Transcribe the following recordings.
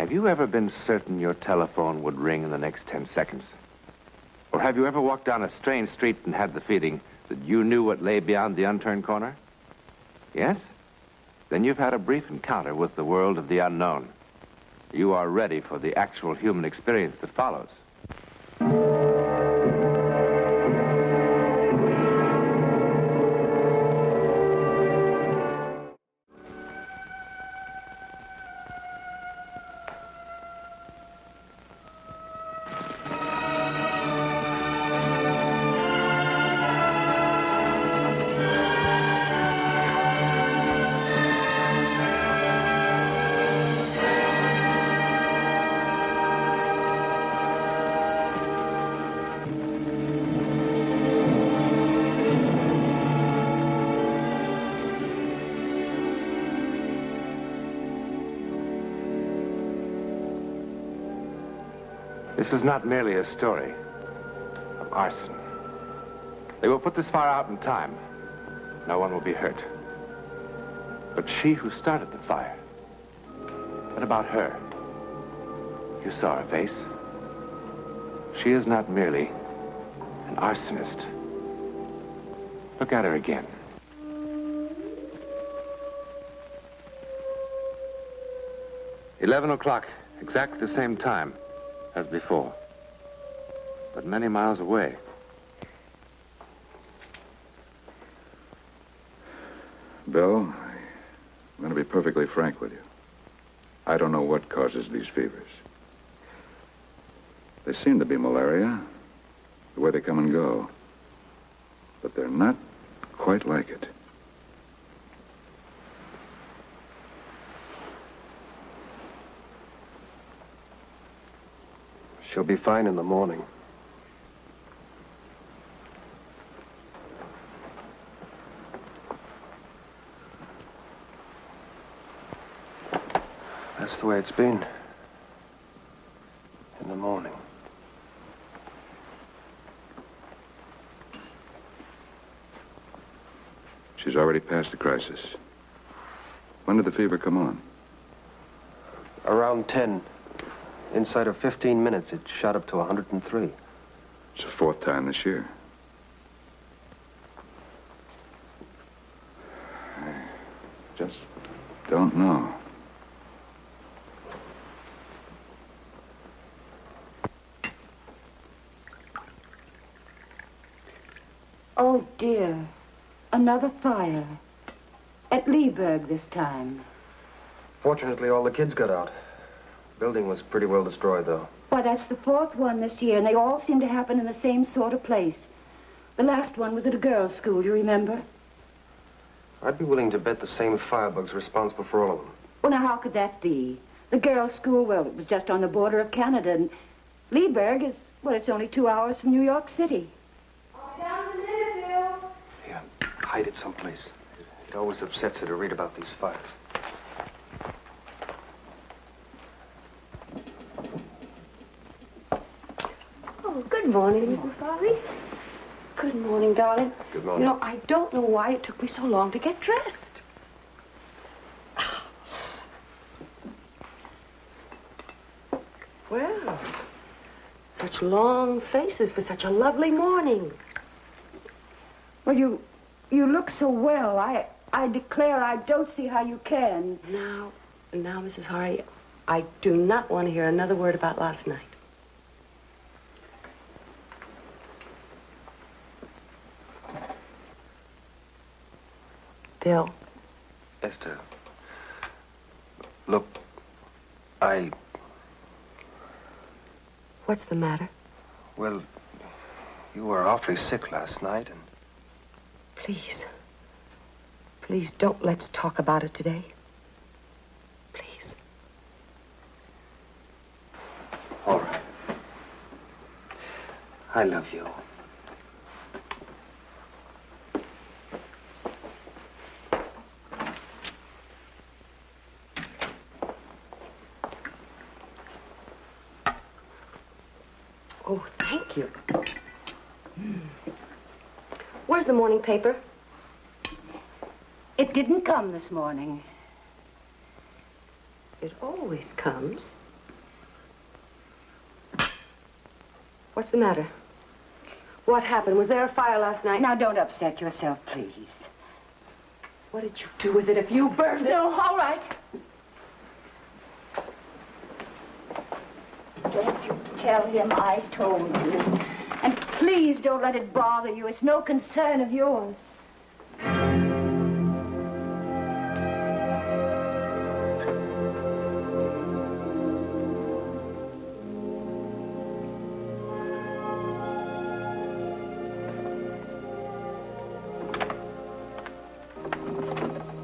Have you ever been certain your telephone would ring in the next 10 seconds? Or have you ever walked down a strange street and had the feeling that you knew what lay beyond the unturned corner? Yes? Then you've had a brief encounter with the world of the unknown. You are ready for the actual human experience that follows. This is not merely a story of arson. They will put this fire out in time. No one will be hurt. But she who started the fire, what about her? You saw her face. She is not merely an arsonist. Look at her again. $11 exactly the same time as before, but many miles away. Bill, I'm going to be perfectly frank with you. I don't know what causes these fevers. They seem to be malaria, the way they come and go, but they're not quite like it. She'll be fine in the morning. That's the way it's been. In the morning. She's already past the crisis. When did the fever come on? Around 10. Inside of 15 minutes, it shot up to 103. It's the fourth time this year. I just don't know. Oh, dear. Another fire. At Leeburg this time. Fortunately, all the kids got out. Building was pretty well destroyed, though. Why, that's the fourth one this year, and they all seem to happen in the same sort of place. The last one was at a girls' school, you remember? I'd be willing to bet the same firebug's responsible for all of them. Well, now, how could that be? The girls' school, well, it was just on the border of Canada, and Leeburg is, well, it's only 2 hours from New York City. Yeah, hide it someplace. It always upsets her to read about these fires. Good morning, Mrs. Farley. Good morning, darling. Good morning. You know, I don't know why it took me so long to get dressed. Well, such long faces for such a lovely morning. Well, you look so well. I declare I don't see how you can. Now, Mrs. Hardy, I do not want to hear another word about last night. Bill. Esther. Look, I... What's the matter? Well, you were awfully sick last night, and... Please don't let's talk about it today. Please. All right. I love you. Oh, thank you. Where's the morning paper? It didn't come this morning. It always comes. What's the matter? What happened? Was there a fire last night? Now, don't upset yourself, please. What did you do with it if you burned it? No, all right. Don't you tell him I told you. And please don't let it bother you. It's no concern of yours.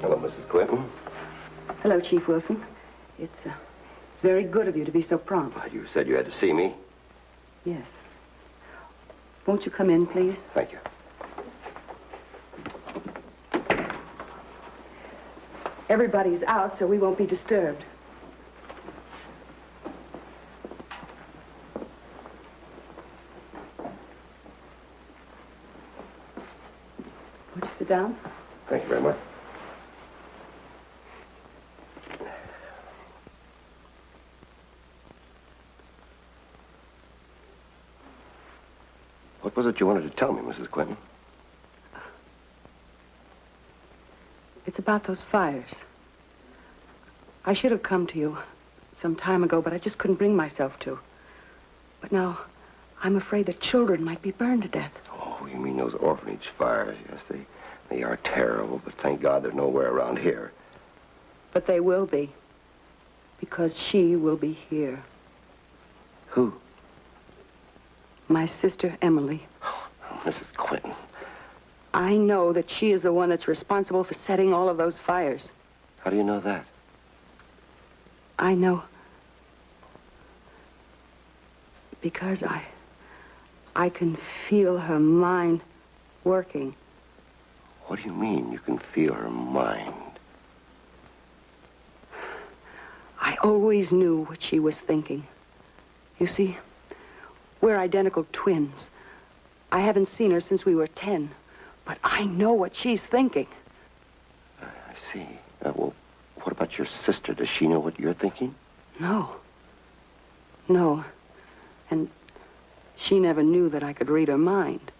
Hello, Mrs. Quentin. Hello, Chief Wilson. It's very good of you to be so prompt. You said you had to see me. Yes. Won't you come in, please? Thank you. Everybody's out, so we won't be disturbed. Won't you sit down? Thank you very much. What was it you wanted to tell me, Mrs. Quentin? It's about those fires. I should have come to you some time ago, but I just couldn't bring myself to. But now, I'm afraid that children might be burned to death. Oh, you mean those orphanage fires? Yes, they are terrible, but thank God they're nowhere around here. But they will be. Because she will be here. Who? My sister, Emily. Oh, Mrs. Quentin. I know that she is the one that's responsible for setting all of those fires. How do you know that? I know. Because I can feel her mind working. What do you mean you can feel her mind? I always knew what she was thinking. You see, we're identical twins. I haven't seen her since we were 10, but I know what she's thinking. I see. Well, what about your sister? Does she know what you're thinking? No. No. And she never knew that I could read her mind.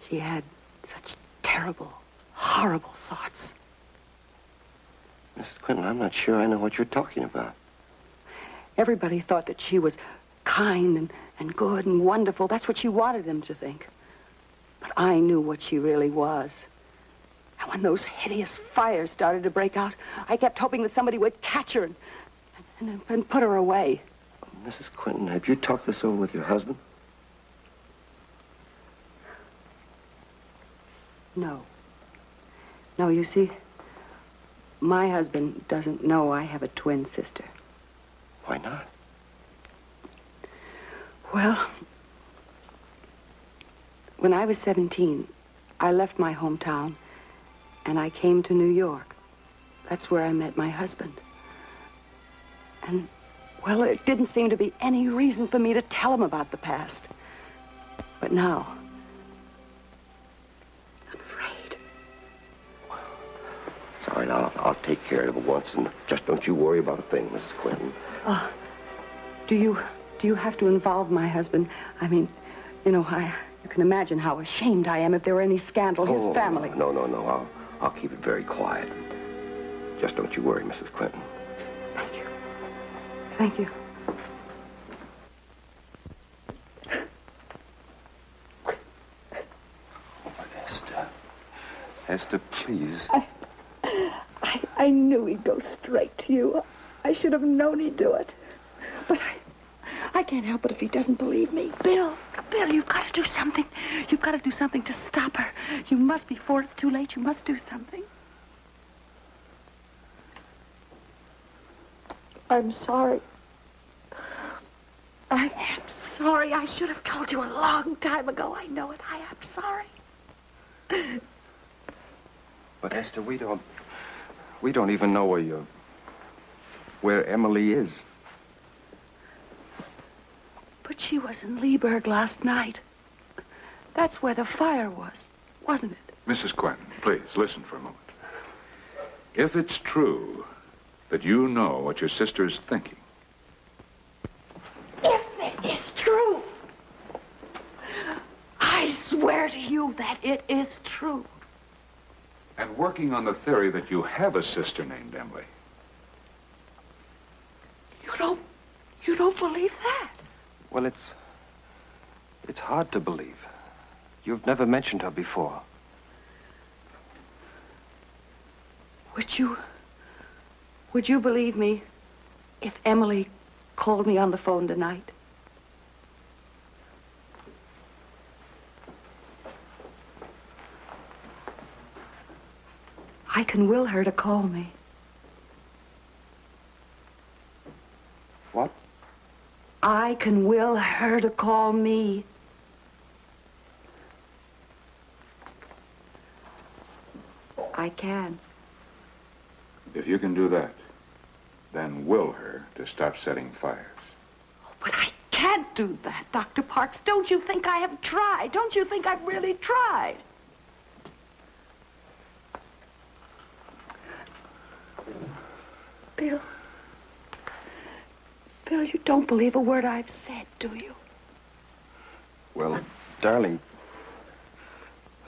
She had such terrible, horrible thoughts. Mrs. Quentin, I'm not sure I know what you're talking about. Everybody thought that she was kind and good and wonderful. That's what she wanted them to think. But I knew what she really was. And when those hideous fires started to break out, I kept hoping that somebody would catch her and put her away. Mrs. Quentin, have you talked this over with your husband? No. No, you see, my husband doesn't know I have a twin sister. Why not? Well, when I was 17, I left my hometown and I came to New York. That's where I met my husband. And, well, it didn't seem to be any reason for me to tell him about the past. But now, I'm afraid. It's all right, I'll take care of it once, and just don't you worry about a thing, Mrs. Quentin. Do you have to involve my husband? I mean, you know, you can imagine how ashamed I am if there were any scandal. His family. No. I'll keep it very quiet. Just don't you worry, Mrs. Quentin. Thank you. Thank you. Esther, please. I knew he'd go straight to you. I should have known he'd do it. But I can't help it if he doesn't believe me. Bill, you've got to do something. You've got to do something to stop her. You must, before it's too late, you must do something. I'm sorry. I am sorry. I should have told you a long time ago. I know it. I am sorry. But Esther, we don't even know where Emily is. But she was in Leeburg last night. That's where the fire was, wasn't it? Mrs. Quentin, please, listen for a moment. If it's true that you know what your sister is thinking. If to you that it is true. And working on the theory that you have a sister named Emily. You don't believe that? Well, it's hard to believe. You've never mentioned her before. Would you believe me if Emily called me on the phone tonight? I can will her to call me. What? I can will her to call me. I can. If you can do that, then will her to stop setting fires. But I can't do that, Dr. Parks. Don't you think I have tried? Don't you think I've really tried? Bill, you don't believe a word I've said, do you? Well, darling,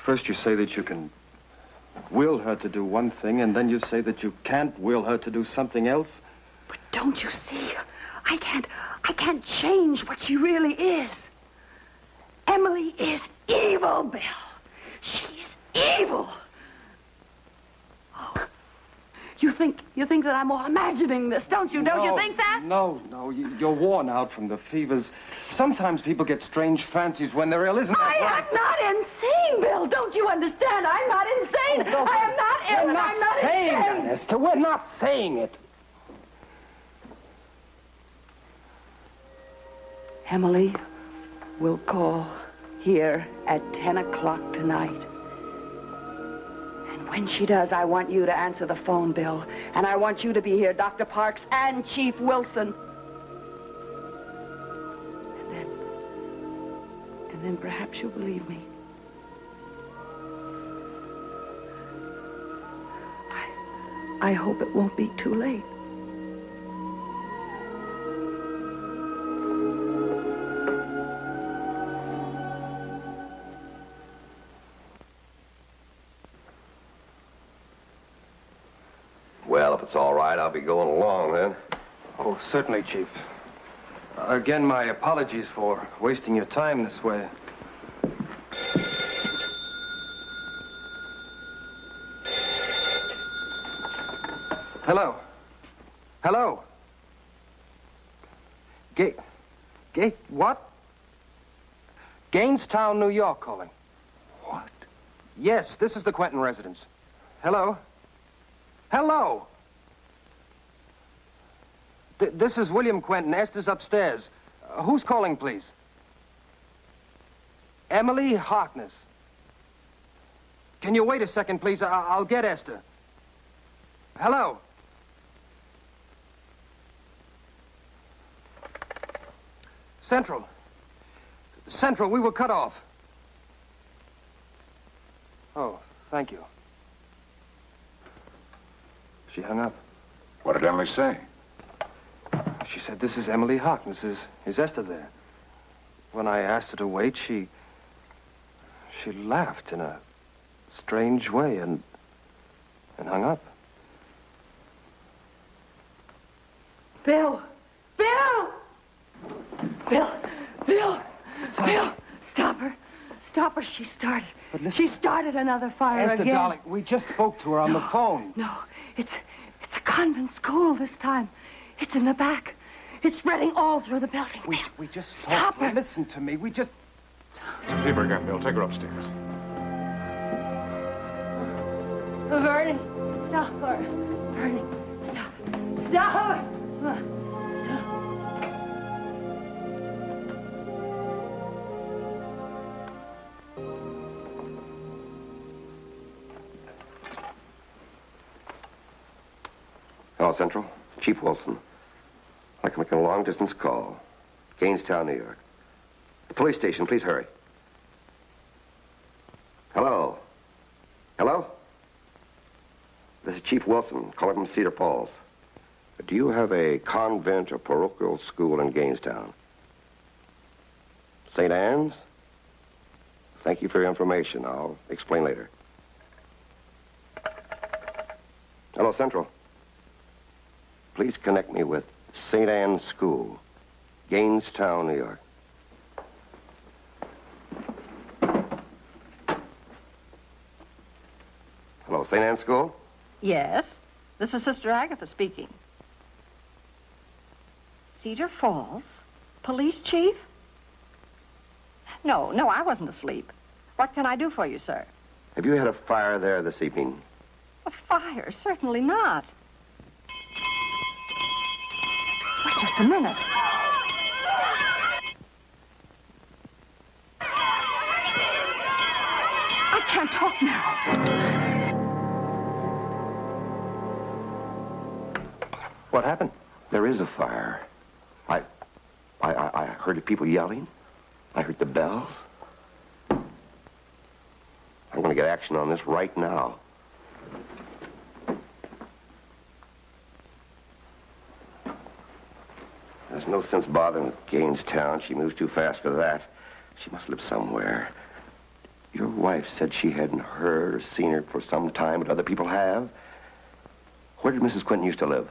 first you say that you can will her to do one thing, and then you say that you can't will her to do something else. But don't you see? I can't change what she really is. Emily is evil, Bill. She is evil. Oh. You think that I'm all imagining this, don't you? Don't you think that? No, you're worn out from the fevers. Sometimes people get strange fancies when they're ill, isn't that right? I am not insane, Bill. Don't you understand? I'm not insane. No, I am not ill, and I'm not saying insane. that, Esther. We're not saying it. Emily will call here at 10 o'clock tonight. And when she does, I want you to answer the phone, Bill. And I want you to be here, Dr. Parks and Chief Wilson. And then perhaps you'll believe me. I hope it won't be too late. Well, if it's all right, I'll be going along then. Oh, certainly, Chief. Again, my apologies for wasting your time this way. Hello? Hello? What? Gainestown, New York calling. What? Yes, this is the Quentin residence. Hello? Hello? This is William Quentin. Esther's upstairs. Who's calling, please? Emily Harkness. Can you wait a second, please? I'll get Esther. Hello? Central, we were cut off. Oh, thank you. She hung up. What did Emily say? She said, this is Emily Harkness. Is Esther there? When I asked her to wait, she laughed in a strange way and hung up. Bill! Stop her. Stop her. She started another fire Esther, again. darling, we just spoke to her on the phone. No, it's a convent school this time. It's in the back. It's spreading all through the building. We just Stop spoke to her. her. Listen to me. Leave her again, Bill. Take her upstairs. Vernon, stop her. Vernon, stop. Stop her. Stop. Hello, Central. Chief Wilson. I'd like to make a long-distance call. Gainestown, New York. The police station, please hurry. Hello? Hello? This is Chief Wilson, calling from Cedar Falls. Do you have a convent or parochial school in Gainestown? St. Anne's? Thank you for your information. I'll explain later. Hello, Central. Please connect me with St. Anne's School, Gainestown, New York. Hello, St. Anne's School? Yes, this is Sister Agatha speaking. Cedar Falls? Police chief? No, I wasn't asleep. What can I do for you, sir? Have you had a fire there this evening? A fire? Certainly not. Wait just a minute. I can't talk now. What happened? There is a fire. I heard the people yelling. I heard the bells. I'm going to get action on this right now. There's no sense bothering with Gainestown. She moves too fast for that. She must live somewhere. Your wife said she hadn't heard or seen her for some time, but other people have. Where did Mrs. Quentin used to live?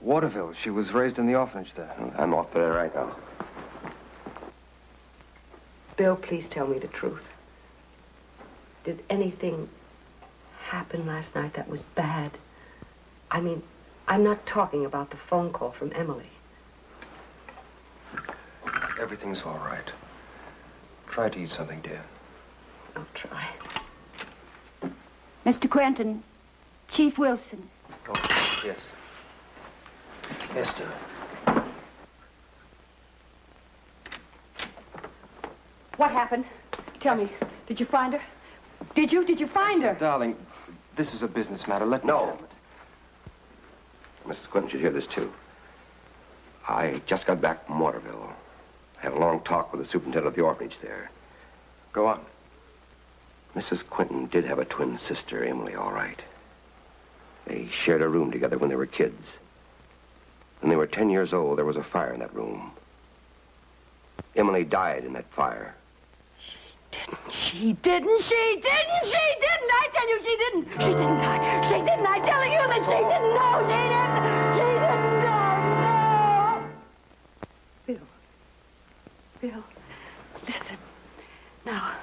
Waterville. She was raised in the orphanage there. I'm off there right now. Bill, please tell me the truth. Did anything happen last night that was bad? I mean, I'm not talking about the phone call from Emily. Everything's all right. Try to eat something, dear. I'll try. Mr. Quentin, Chief Wilson. Oh, yes. Esther. What happened? Tell me. Did you find her? Did you find her? Darling, this is a business matter. Let me No. handle it. Mrs. Quentin should hear this, too. I just got back from Waterville. Had a long talk with the superintendent of the orphanage there. Go on. Mrs. Quentin did have a twin sister, Emily, all right. They shared a room together when they were kids. When they were 10 years old, there was a fire in that room. Emily died in that fire. She didn't. I tell you, she didn't. She didn't die. She didn't. I'm telling you that she didn't. No, she didn't. She didn't. No. Bill, listen. Now,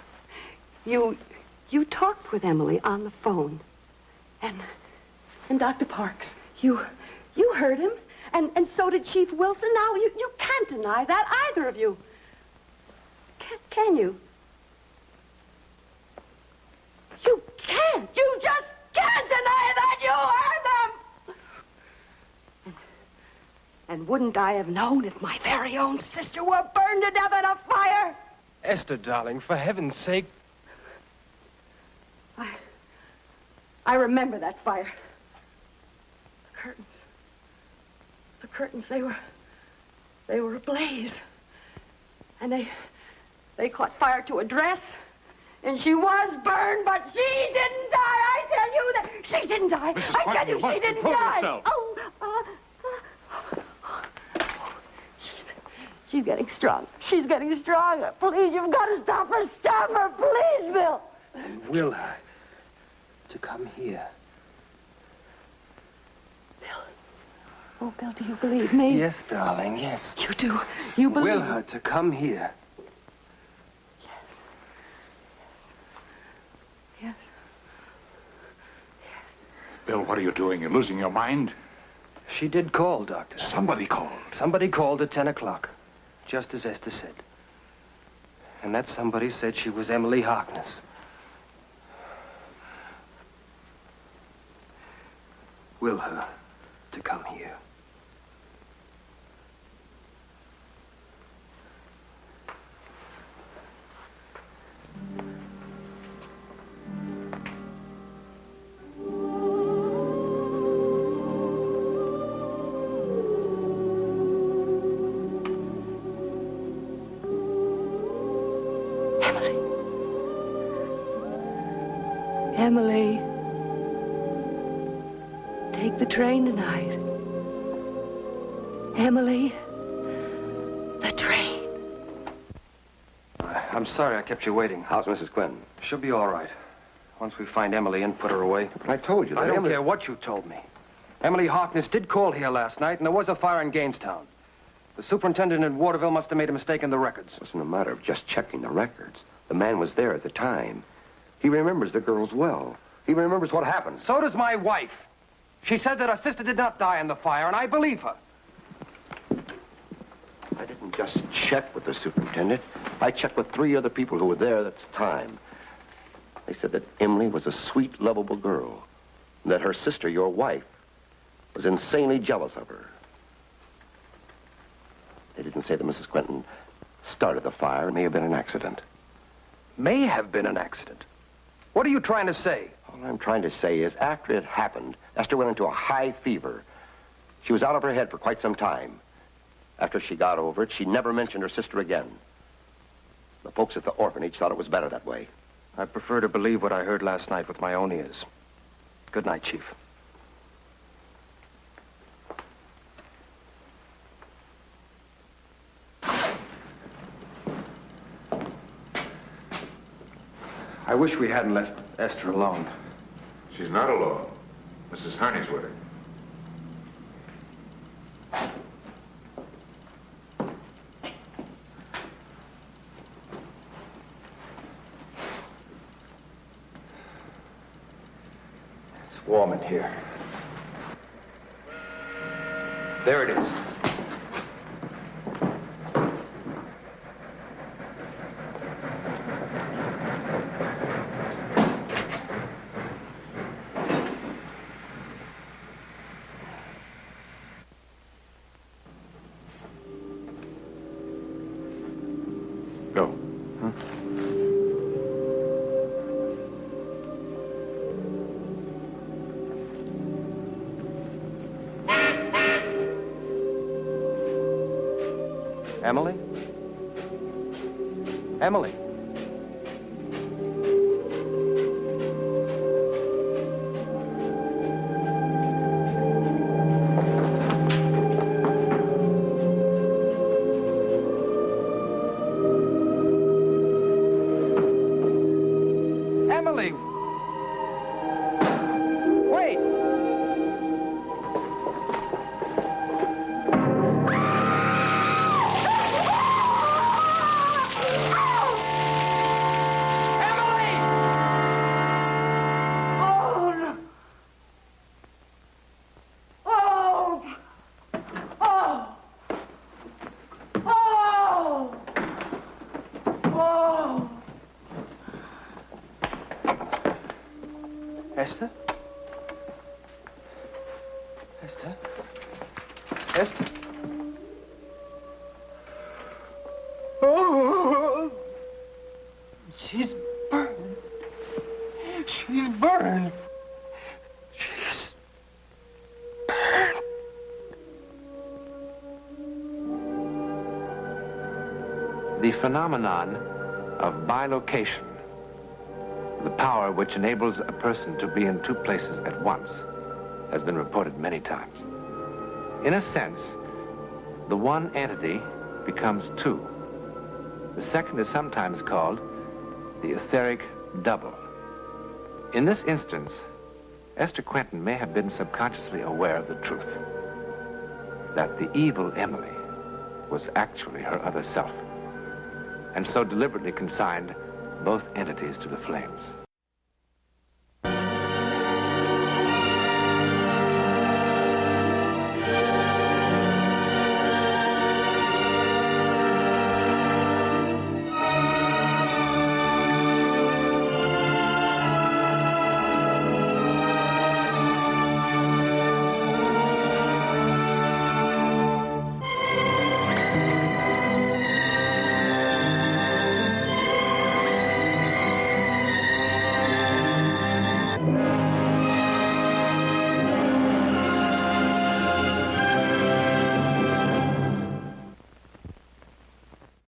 you talked with Emily on the phone. And Dr. Parks, you heard him. And so did Chief Wilson. Now, you can't deny that, either of you. Can you? You can't. You just can't deny that you heard them. And wouldn't I have known if my very own sister were burned to death in a fire? Esther, darling, for heaven's sake. I remember that fire. The curtains, they were ablaze. And they caught fire to a dress. And she was burned, but she didn't die. I tell you that she didn't die. Mrs. I tell Quentin, you, you must she didn't control die. yourself. She's getting strong. She's getting stronger. Please, you've got to stop her. Stop her, please, Bill. And will her to come here. Oh, Bill, do you believe me? Yes, darling, yes. You do. You believe Will her to come here. Yes. Bill, what are you doing? You're losing your mind? She did call, Doctor. Somebody called. Somebody called at 10 o'clock, just as Esther said. And that somebody said she was Emily Harkness. Will her to come here. Emily, take the train tonight. Emily, the train. I'm sorry I kept you waiting. How's Mrs. Quinton? She'll be all right. Once we find Emily and put her away. But I told you that I don't Emily... care what you told me. Emily Harkness did call here last night, and there was a fire in Gainestown. The superintendent in Waterville must have made a mistake in the records. It wasn't a matter of just checking the records. The man was there at the time. He remembers the girls well. He remembers what happened. So does my wife. She said that her sister did not die in the fire, and I believe her. I didn't just check with the superintendent. I checked with 3 other people who were there at the time. They said that Emily was a sweet, lovable girl, and that her sister, your wife, was insanely jealous of her. They didn't say that Mrs. Quinton started the fire. It may have been an accident. May have been an accident. What are you trying to say? All I'm trying to say is after it happened, Esther went into a high fever. She was out of her head for quite some time. After she got over it, she never mentioned her sister again. The folks at the orphanage thought it was better that way. I prefer to believe what I heard last night with my own ears. Good night, Chief. I wish we hadn't left Esther alone. She's not alone. Mrs. Harney's with her. It's warm in here. There it is. Go. Emily? Emily? Emily! Wait! Esther? Esther? Esther? Oh! She's burned. She's burned. She's burned. The phenomenon of bilocation, the power which enables a person to be in 2 places at once, has been reported many times. In a sense, the one entity becomes 2. The second is sometimes called the etheric double. In this instance, Esther Quinton may have been subconsciously aware of the truth, that the evil Emily was actually her other self, and so deliberately consigned both entities to the flames.